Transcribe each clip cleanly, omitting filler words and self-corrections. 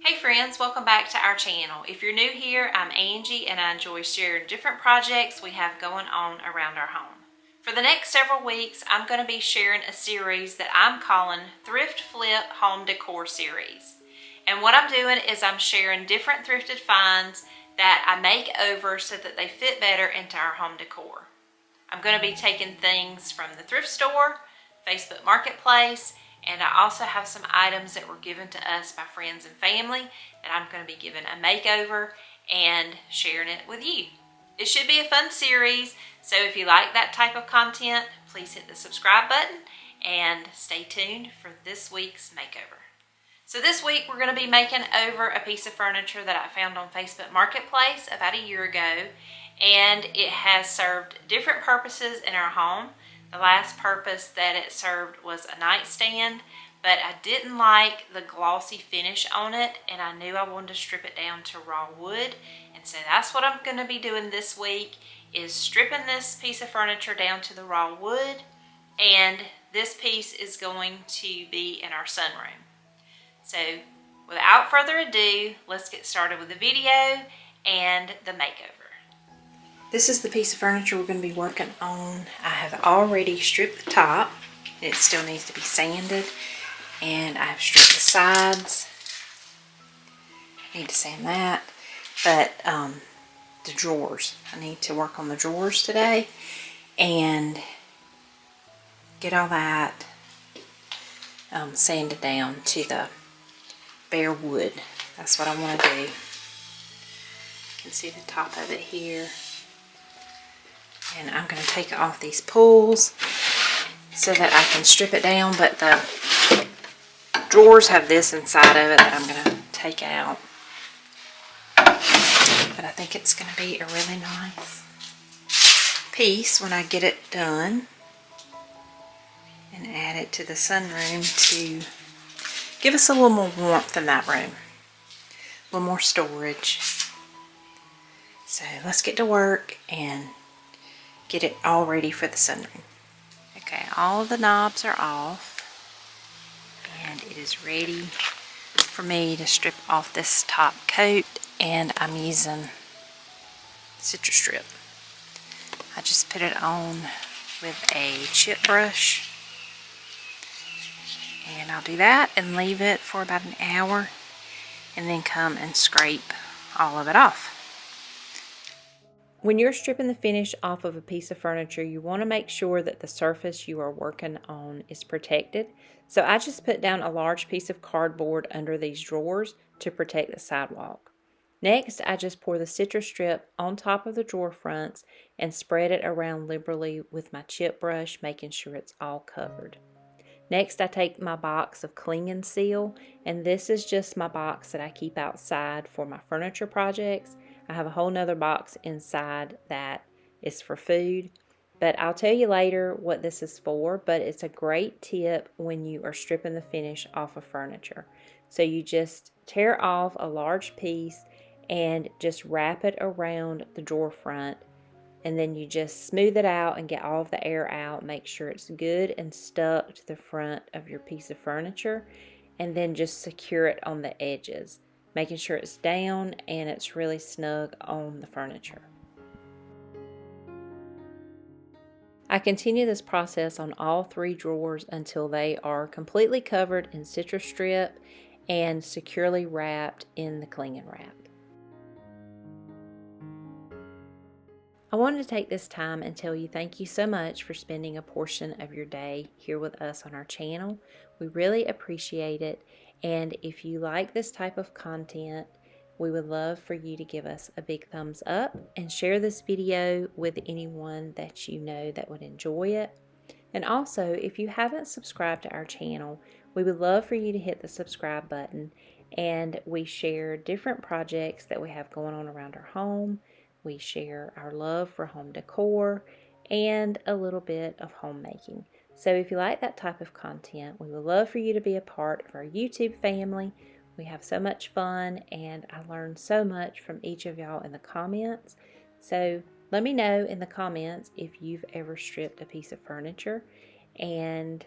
Hey friends, welcome back to our channel. If you're new here, I'm Angie and I enjoy sharing different projects we have going on around our home. For the next several weeks, I'm going to be sharing a series that I'm calling Thrift Flip Home Decor Series. And what I'm doing is I'm sharing different thrifted finds that I make over so that they fit better into our home decor. I'm going to be taking things from the thrift store, Facebook Marketplace, and I also have some items that were given to us by friends and family that I'm going to be giving a makeover and sharing it with you. It should be a fun series, so if you like that type of content, please hit the subscribe button and stay tuned for this week's makeover. So this week we're going to be making over a piece of furniture that I found on Facebook Marketplace about a year ago, and it has served different purposes in our home. The last purpose that it served was a nightstand, but I didn't like the glossy finish on it, and I knew I wanted to strip it down to raw wood. And so that's what I'm going to be doing this week, is stripping this piece of furniture down to the raw wood, and this piece is going to be in our sunroom. So without further ado, let's get started with the video and the makeover. This is the piece of furniture we're going to be working on. I have already stripped the top. It still needs to be sanded. And I have stripped the sides. I need to sand that. But the drawers. I need to work on the drawers today. And get all that sanded down to the bare wood. That's what I want to do. You can see the top of it here. And I'm going to take off these pulls so that I can strip it down, but the drawers have this inside of it that I'm going to take out. But I think it's going to be a really nice piece when I get it done and add it to the sunroom to give us a little more warmth in that room, a little more storage. So let's get to work and get it all ready for the sunroom. Okay, all of the knobs are off and it is ready for me to strip off this top coat, and I'm using citrus strip. I just put it on with a chip brush, and I'll do that and leave it for about an hour and then come and scrape all of it off. When you're stripping the finish off of a piece of furniture, you want to make sure that the surface you are working on is protected. So I just put down a large piece of cardboard under these drawers to protect the sidewalk. Next, I just pour the citrus strip on top of the drawer fronts and spread it around liberally with my chip brush, making sure it's all covered. Next, I take my box of Cling and Seal, and this is just my box that I keep outside for my furniture projects. I have a whole nother box inside that is for food, but I'll tell you later what this is for. But it's a great tip when you are stripping the finish off of furniture. So you just tear off a large piece and just wrap it around the drawer front, and then you just smooth it out and get all of the air out. Make sure it's good and stuck to the front of your piece of furniture, and then just secure it on the edges, making sure it's down and it's really snug on the furniture. I continue this process on all 3 drawers until they are completely covered in citrus strip and securely wrapped in the cling and wrap. I wanted to take this time and tell you thank you so much for spending a portion of your day here with us on our channel. We really appreciate it, and if you like this type of content, we would love for you to give us a big thumbs up and share this video with anyone that you know that would enjoy it. And also, if you haven't subscribed to our channel, we would love for you to hit the subscribe button, and we share different projects that we have going on around our home. We share our love for home decor and a little bit of homemaking. So if you like that type of content, we would love for you to be a part of our YouTube family. We have so much fun, and I learn so much from each of y'all in the comments. So let me know in the comments if you've ever stripped a piece of furniture, and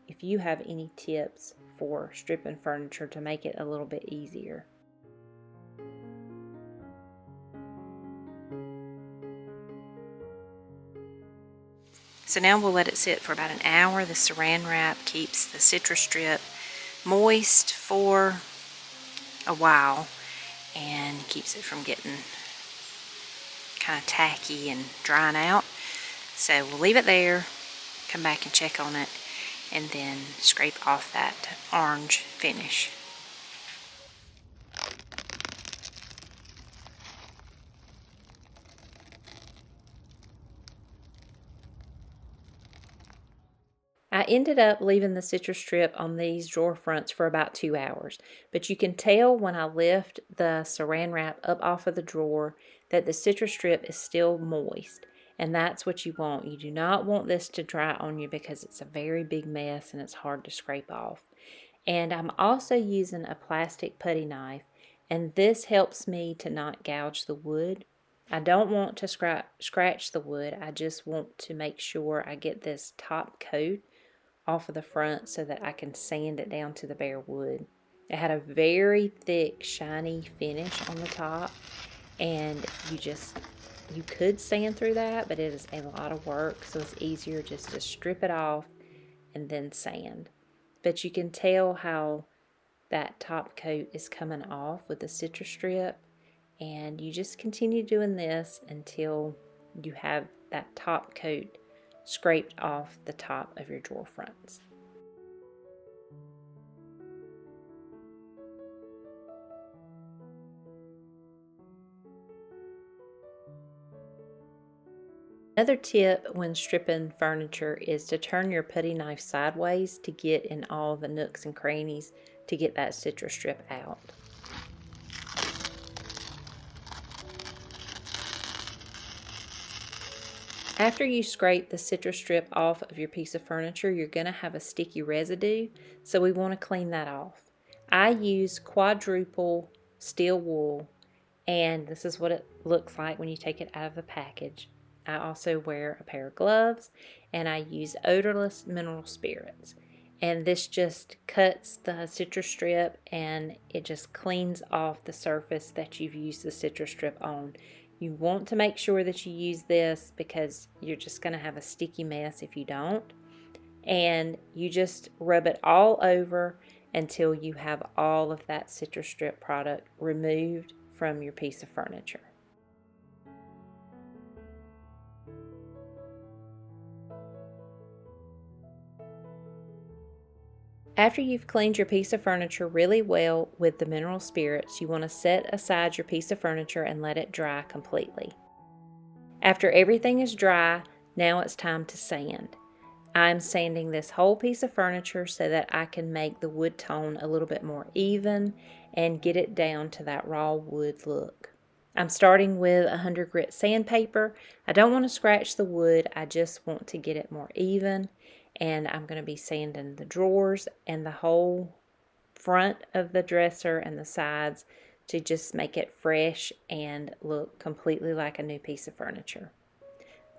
if you have any tips for stripping furniture to make it a little bit easier. So now we'll let it sit for about an hour. The saran wrap keeps the citrus strip moist for a while and keeps it from getting kind of tacky and drying out. So we'll leave it there, come back and check on it, and then scrape off that orange finish. I ended up leaving the citrus strip on these drawer fronts for about 2 hours, but you can tell when I lift the saran wrap up off of the drawer that the citrus strip is still moist, and that's what you want. You do not want this to dry on you because it's a very big mess and it's hard to scrape off. And I'm also using a plastic putty knife, and this helps me to not gouge the wood. I don't want to scratch the wood. I just want to make sure I get this top coat off of the front so that I can sand it down to the bare wood. It had a very thick, shiny finish on the top, and you could sand through that, but it is a lot of work, so it's easier just to strip it off and then sand. But you can tell how that top coat is coming off with the citrus strip, and you just continue doing this until you have that top coat scraped off the top of your drawer fronts. Another tip when stripping furniture is to turn your putty knife sideways to get in all the nooks and crannies to get that citrus strip out. After you scrape the citrus strip off of your piece of furniture, you're going to have a sticky residue, so we want to clean that off. I use quadruple steel wool, and this is what it looks like when you take it out of the package. I also wear a pair of gloves, and I use odorless mineral spirits. And this just cuts the citrus strip, and it just cleans off the surface that you've used the citrus strip on. You want to make sure that you use this because you're just going to have a sticky mess if you don't. And you just rub it all over until you have all of that citrus strip product removed from your piece of furniture. After you've cleaned your piece of furniture really well with the mineral spirits, you want to set aside your piece of furniture and let it dry completely. After everything is dry, now it's time to sand. I'm sanding this whole piece of furniture so that I can make the wood tone a little bit more even and get it down to that raw wood look. I'm starting with 100 grit sandpaper. I don't want to scratch the wood, I just want to get it more even. And I'm going to be sanding the drawers and the whole front of the dresser and the sides to just make it fresh and look completely like a new piece of furniture.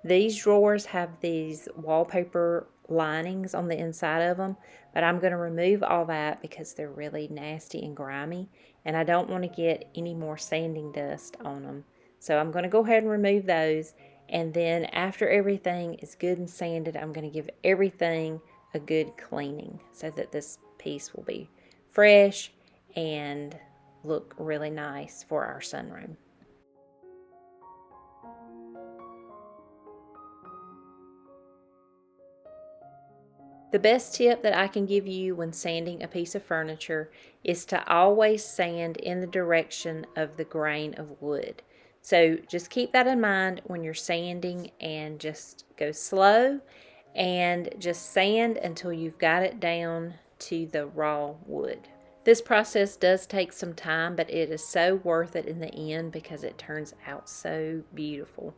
These drawers have these wallpaper linings on the inside of them, but I'm going to remove all that because they're really nasty and grimy, and I don't want to get any more sanding dust on them. So I'm going to go ahead and remove those. And then after everything is good and sanded, I'm going to give everything a good cleaning so that this piece will be fresh and look really nice for our sunroom. The best tip that I can give you when sanding a piece of furniture is to always sand in the direction of the grain of wood. So just keep that in mind when you're sanding, and just go slow and just sand until you've got it down to the raw wood. This process does take some time, but it is so worth it in the end because it turns out so beautiful.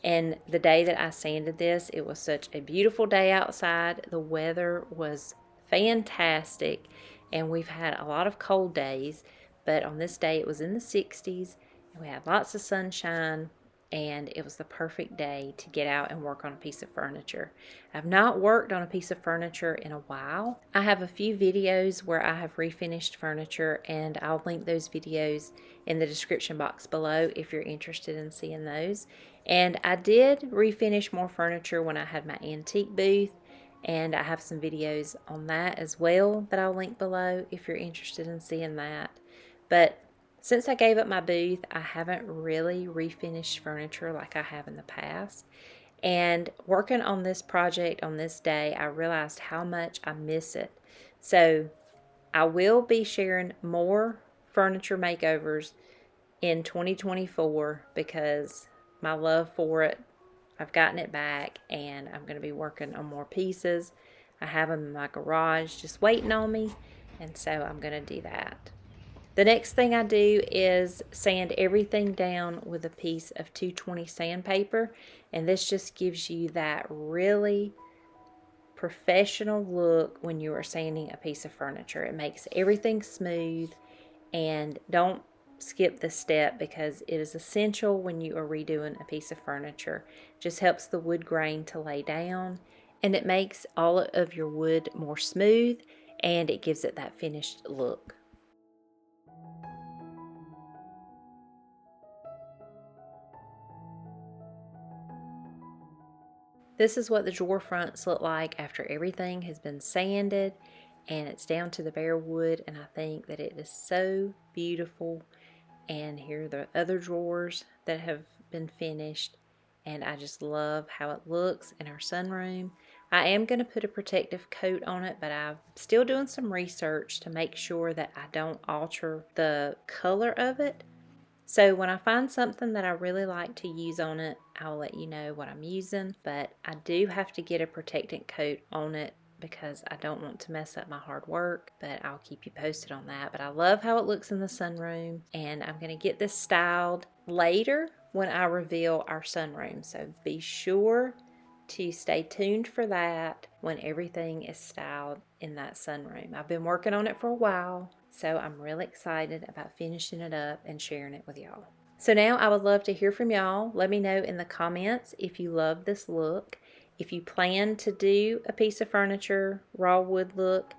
And the day that I sanded this, it was such a beautiful day outside. The weather was fantastic, and we've had a lot of cold days, but on this day it was in the 60s. We had lots of sunshine, and it was the perfect day to get out and work on a piece of furniture. I've not worked on a piece of furniture in a while. I have a few videos where I have refinished furniture, and I'll link those videos in the description box below if you're interested in seeing those. And I did refinish more furniture when I had my antique booth, and I have some videos on that as well that I'll link below if you're interested in seeing that. But since I gave up my booth, I haven't really refinished furniture like I have in the past. And working on this project on this day, I realized how much I miss it. So I will be sharing more furniture makeovers in 2024 because my love for it, I've gotten it back, and I'm going to be working on more pieces. I have them in my garage just waiting on me, and so I'm going to do that. The next thing I do is sand everything down with a piece of 220 sandpaper, and this just gives you that really professional look when you are sanding a piece of furniture. It makes everything smooth, and don't skip this step because it is essential when you are redoing a piece of furniture. It just helps the wood grain to lay down, and it makes all of your wood more smooth, and it gives it that finished look. This is what the drawer fronts look like after everything has been sanded and it's down to the bare wood, and I think that it is so beautiful. And here are the other drawers that have been finished, and I just love how it looks in our sunroom. I am going to put a protective coat on it, but I'm still doing some research to make sure that I don't alter the color of it. So when I find something that I really like to use on it, I'll let you know what I'm using. But I do have to get a protectant coat on it because I don't want to mess up my hard work. But I'll keep you posted on that. But I love how it looks in the sunroom, and I'm going to get this styled later when I reveal our sunroom. So be sure to stay tuned for that when everything is styled in that sunroom. I've been working on it for a while, so I'm really excited about finishing it up and sharing it with y'all. So now I would love to hear from y'all. Let me know in the comments if you love this look, if you plan to do a piece of furniture raw wood look,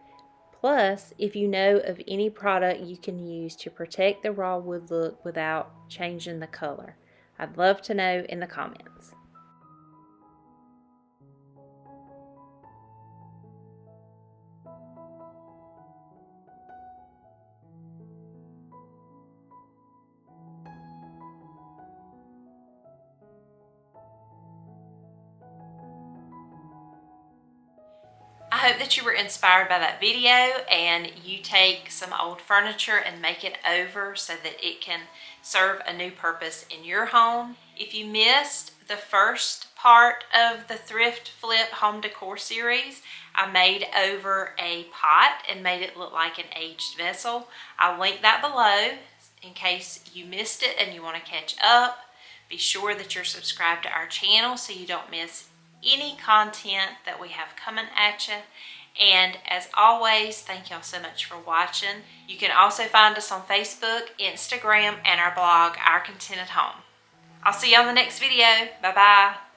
plus if you know of any product you can use to protect the raw wood look without changing the color. I'd love to know in the comments. I hope that you were inspired by that video and you take some old furniture and make it over so that it can serve a new purpose in your home. If you missed the first part of the Thrift Flip Home Decor series, I made over a pot and made it look like an aged vessel. I'll link that below in case you missed it and you want to catch up. Be sure that you're subscribed to our channel so you don't miss any content that we have coming at you. And as always, thank y'all so much for watching. You can also find us on Facebook, Instagram, and our blog, Our Contented Home. I'll see you on the next video. Bye-bye.